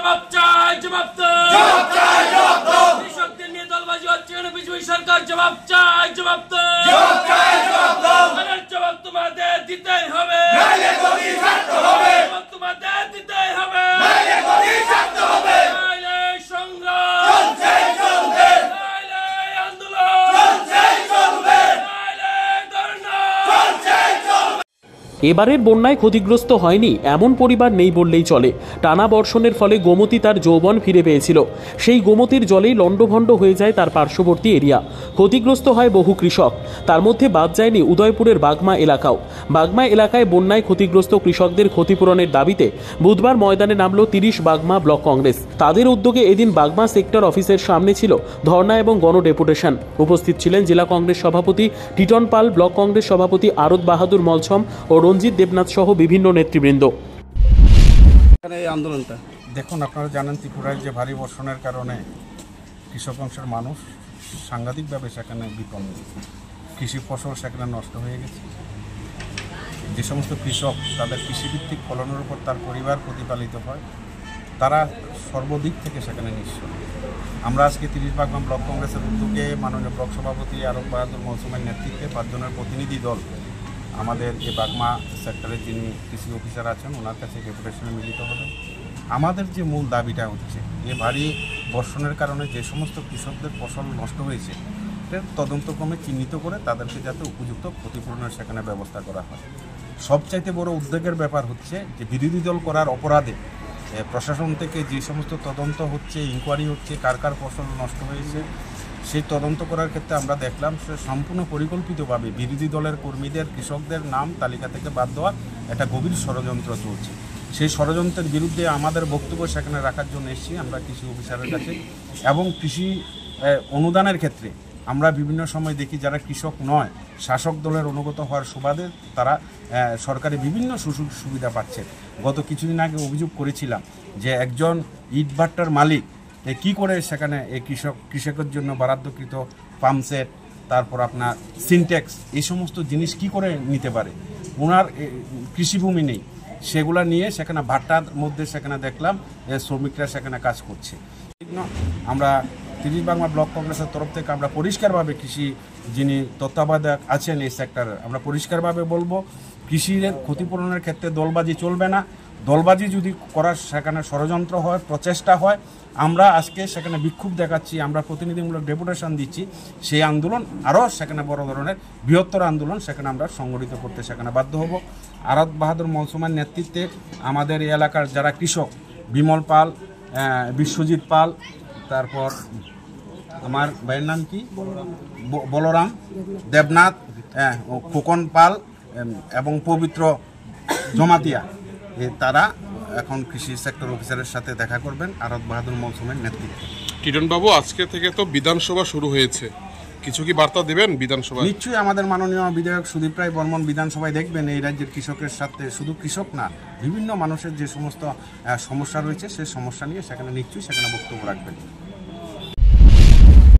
জবাব চাই, জবাব দাও। কৃষকদের নিয়ে দলবাজি হচ্ছে কেন বিজেপি সরকার? জবাব চাই, জবাব দাও। জবাব তোমাদের দিতেই হবে, জবাব তোমাদের দিতেই হবে। সংগ্রাম এবারের বন্যায় ক্ষতিগ্রস্ত হয়নি এমন পরিবার নেই বললেই চলে। টানা বর্ষণের ফলে গোমতী তার যৌবন ফিরে পেয়েছিল। সেই গোমতীর জলেই লণ্ডভণ্ড হয়ে যায় তার পার্শ্ববর্তী এরিয়া। ক্ষতিগ্রস্ত হয় বহু কৃষক, তার মধ্যে বাদ যায়নি উদয়পুরের বাগমা এলাকাও। বাগমা এলাকায় বন্যায় ক্ষতিগ্রস্ত কৃষকদের ক্ষতিপূরণের দাবিতে বুধবার ময়দানে নামল 30 বাগমা ব্লক কংগ্রেস। তাদের উদ্যোগে এদিন বাগমা সেক্টর অফিসের সামনে ছিল ধর্ণা এবং গণডেপুটেশন। উপস্থিত ছিলেন জেলা কংগ্রেস সভাপতি টিটন পাল, ব্লক কংগ্রেস সভাপতি আরত বাহাদুর মলছম ও রঞ্জিত দেবনাথ সহ বিভিন্ন নেতৃবৃন্দ। এই আন্দোলনটা দেখুন, আপনারা জানেন ত্রিপুরায় যে ভারী বর্ষণের কারণে কৃষক অংশের মানুষ সাংঘাতিকভাবে সেখানে বিপন্ন। কৃষি ফসল সেখানে নষ্ট হয়ে গেছে। যে সমস্ত কৃষক তাদের কৃষিভিত্তিক ফলনের উপর তার পরিবার প্রতিপালিত হয়, তারা সর্বদিক থেকে সেখানে নিঃস্ব। আমরা আজকে 30 বাগমা ব্লক কংগ্রেসের উদ্যোগে মাননীয় ব্লক সভাপতি আরত বাহাদুর মৌসুমের নেতৃত্বে 5 জনের প্রতিনিধি দল আমাদের এই বাগমা সেক্টরে যিনি কৃষি অফিসার আছেন ওনার কাছে ডেপুটেশনে মিলিত হবে। আমাদের যে মূল দাবিটা হচ্ছে, এই ভারী বর্ষণের কারণে যে সমস্ত কৃষকদের ফসল নষ্ট হয়েছে তদন্তক্রমে চিহ্নিত করে তাদেরকে যাতে উপযুক্ত ক্ষতিপূরণের সেখানে ব্যবস্থা করা হয়। সবচাইতে বড় উদ্বেগের ব্যাপার হচ্ছে যে বিরোধী দল করার অপরাধে প্রশাসন থেকে যে সমস্ত তদন্ত হচ্ছে, ইনকোয়ারি হচ্ছে, কার কার ফসল নষ্ট হয়েছে, সেই তদন্ত করার ক্ষেত্রে আমরা দেখলাম সে সম্পূর্ণ পরিকল্পিতভাবে বিরোধী দলের কর্মীদের, কৃষকদের নাম তালিকা থেকে বাদ দেওয়া একটা গভীর ষড়যন্ত্র চলছে। সেই ষড়যন্ত্রের বিরুদ্ধে আমাদের বক্তব্য সেখানে রাখার জন্য এসেছি আমরা কৃষি অফিসারের কাছে। এবং কৃষি অনুদানের ক্ষেত্রে আমরা বিভিন্ন সময় দেখি যারা কৃষক নয়, শাসক দলের অনুগত হওয়ার সুবাদে তারা সরকারি বিভিন্ন সুযোগ সুবিধা পাচ্ছে। গত কিছুদিন আগে অভিযোগ করেছিলাম যে একজন ইটভাট্টার মালিক কি করে সেখানে এই কৃষকের জন্য বরাদ্দকৃত পাম্পসেট, তারপর আপনার সিনটেক্স, এই সমস্ত জিনিস কি করে নিতে পারে? ওনার কৃষিভূমি নেই, সেগুলা নিয়ে সেখানে ভাট্টার মধ্যে সেখানে দেখলাম শ্রমিকরা সেখানে কাজ করছে। আমরা 30 বাগমা ব্লক কংগ্রেসের তরফ থেকে আমরা পরিষ্কারভাবে কৃষি যিনি তত্ত্বাবধায়ক আছেন এই সেক্টরের, আমরা পরিষ্কারভাবে বলবো কৃষির ক্ষতিপূরণের ক্ষেত্রে দলবাজি চলবে না। দলবাজি যদি করার সেখানে ষড়যন্ত্র হয়, প্রচেষ্টা হয়, আমরা আজকে সেখানে বিক্ষোভ দেখাচ্ছি, আমরা প্রতিনিধিমূলক ডেপুটেশন দিচ্ছি। সেই আন্দোলন আরও সেখানে বড় ধরনের বৃহত্তর আন্দোলন সেখানে আমরা সংগঠিত করতে সেখানে বাধ্য হব। আরত বাহাদুর মৌসুমের নেতৃত্বে আমাদের এই এলাকার যারা কৃষক, বিমল পাল, বিশ্বজিৎ পাল, তারপর আমার ভাইয়ের নাম কি, বলরাম দেবনাথ, খোকন পাল এবং পবিত্র জমাতিয়া, তারা এখন কৃষি সেক্টর অফিসারের সাথে দেখা করবেন আরত বাহাদুর মৌসুমের নেতৃত্বে। কিরণ বাবু, আজকে থেকে তো বিধানসভা শুরু হয়েছে, কিছু কি বার্তা দেবেন বিধানসভা? নিশ্চয়ই আমাদের মাননীয় বিধায়ক সুদীপ রায় বর্মন বিধানসভায় দেখবেন এই রাজ্যের কৃষকের সাথে, শুধু কৃষক না, বিভিন্ন মানুষের যে সমস্ত সমস্যা রয়েছে সেই সমস্যা নিয়ে সেখানে নিশ্চয়ই সেখানে বক্তব্য রাখবেন।